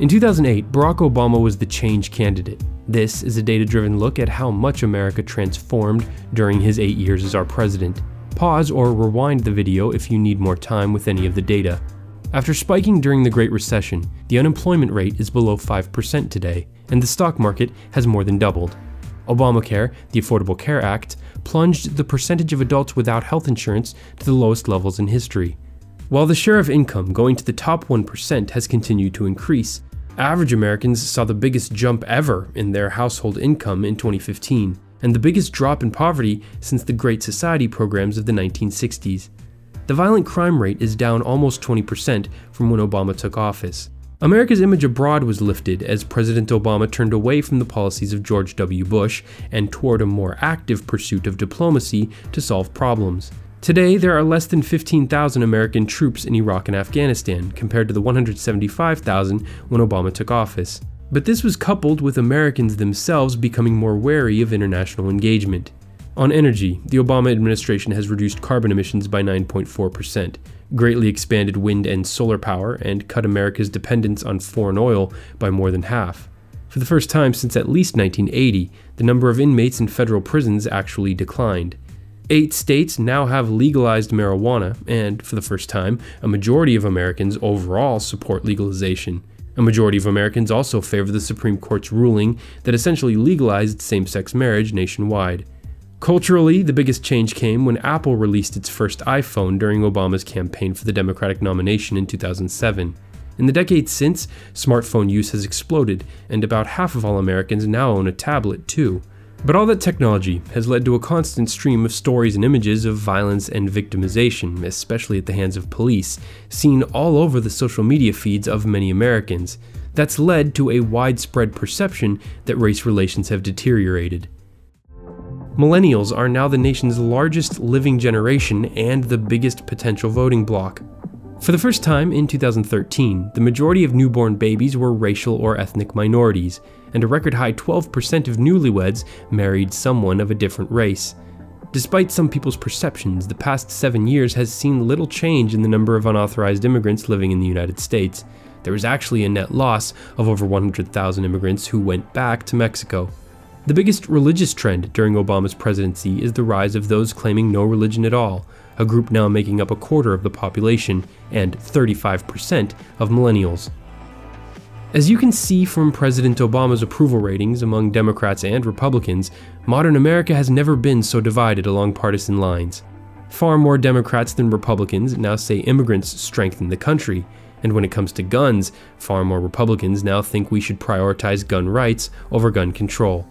In 2008, Barack Obama was the change candidate. This is a data-driven look at how much America transformed during his 8 years as our president. Pause or rewind the video if you need more time with any of the data. After spiking during the Great Recession, the unemployment rate is below 5% today, and the stock market has more than doubled. Obamacare, the Affordable Care Act, plunged the percentage of adults without health insurance to the lowest levels in history. While the share of income going to the top 1% has continued to increase, average Americans saw the biggest jump ever in their household income in 2015, and the biggest drop in poverty since the Great Society programs of the 1960s. The violent crime rate is down almost 20% from when Obama took office. America's image abroad was lifted as President Obama turned away from the policies of George W. Bush and toward a more active pursuit of diplomacy to solve problems. Today, there are less than 15,000 American troops in Iraq and Afghanistan, compared to the 175,000 when Obama took office. But this was coupled with Americans themselves becoming more wary of international engagement. On energy, the Obama administration has reduced carbon emissions by 9.4%, greatly expanded wind and solar power, and cut America's dependence on foreign oil by more than half. For the first time since at least 1980, the number of inmates in federal prisons actually declined. 8 states now have legalized marijuana, and for the first time, a majority of Americans overall support legalization. A majority of Americans also favor the Supreme Court's ruling that essentially legalized same-sex marriage nationwide. Culturally, the biggest change came when Apple released its first iPhone during Obama's campaign for the Democratic nomination in 2007. In the decades since, smartphone use has exploded, and about half of all Americans now own a tablet too. But all that technology has led to a constant stream of stories and images of violence and victimization, especially at the hands of police, seen all over the social media feeds of many Americans. That's led to a widespread perception that race relations have deteriorated. Millennials are now the nation's largest living generation and the biggest potential voting bloc. For the first time in 2013, the majority of newborn babies were racial or ethnic minorities, and a record high 12% of newlyweds married someone of a different race. Despite some people's perceptions, the past 7 years has seen little change in the number of unauthorized immigrants living in the United States. There was actually a net loss of over 100,000 immigrants who went back to Mexico. The biggest religious trend during Obama's presidency is the rise of those claiming no religion at all, a group now making up a quarter of the population and 35% of millennials. As you can see from President Obama's approval ratings among Democrats and Republicans, modern America has never been so divided along partisan lines. Far more Democrats than Republicans now say immigrants strengthen the country, and when it comes to guns, far more Republicans now think we should prioritize gun rights over gun control.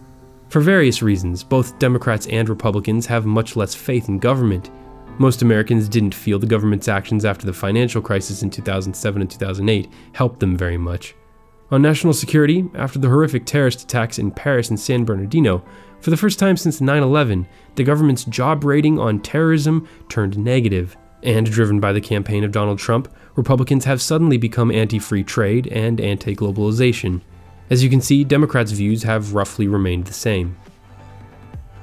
For various reasons, both Democrats and Republicans have much less faith in government. Most Americans didn't feel the government's actions after the financial crisis in 2007 and 2008 helped them very much. On national security, after the horrific terrorist attacks in Paris and San Bernardino, for the first time since 9/11, the government's job rating on terrorism turned negative. And driven by the campaign of Donald Trump, Republicans have suddenly become anti-free trade and anti-globalization. As you can see, Democrats' views have roughly remained the same.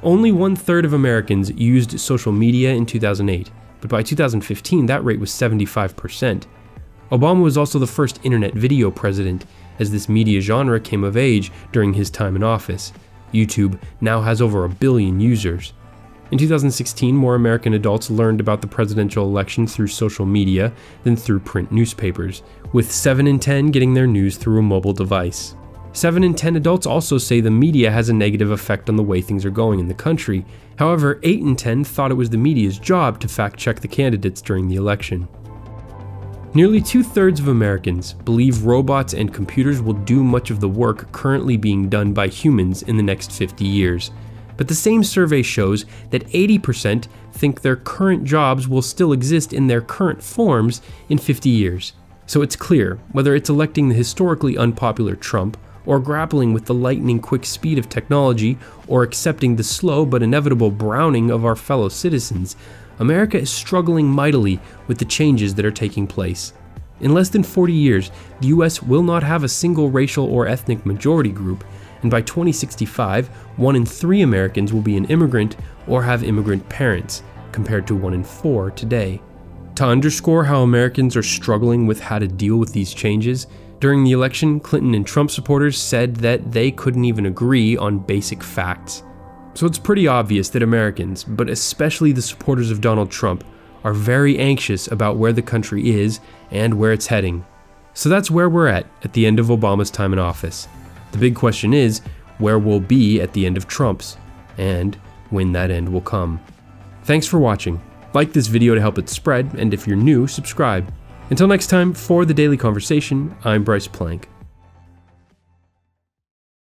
Only 1/3 of Americans used social media in 2008, but by 2015 that rate was 75%. Obama was also the first internet video president, as this media genre came of age during his time in office. YouTube now has over 1 billion users. In 2016, more American adults learned about the presidential election through social media than through print newspapers, with 7 in 10 getting their news through a mobile device. 7 in 10 adults also say the media has a negative effect on the way things are going in the country. However, 8 in 10 thought it was the media's job to fact-check the candidates during the election. Nearly 2/3 of Americans believe robots and computers will do much of the work currently being done by humans in the next 50 years. But the same survey shows that 80% think their current jobs will still exist in their current forms in 50 years. So it's clear, whether it's electing the historically unpopular Trump, or grappling with the lightning-quick speed of technology, or accepting the slow but inevitable browning of our fellow citizens, America is struggling mightily with the changes that are taking place. In less than 40 years, the US will not have a single racial or ethnic majority group, and by 2065, 1 in 3 Americans will be an immigrant or have immigrant parents, compared to 1 in 4 today. To underscore how Americans are struggling with how to deal with these changes, during the election, Clinton and Trump supporters said that they couldn't even agree on basic facts. So it's pretty obvious that Americans, but especially the supporters of Donald Trump, are very anxious about where the country is and where it's heading. So that's where we're at the end of Obama's time in office. The big question is, where we'll be at the end of Trump's, and when that end will come. Thanks for watching. Like this video to help it spread, and if you're new, subscribe. Until next time, for the Daily Conversation, I'm Bryce Plank.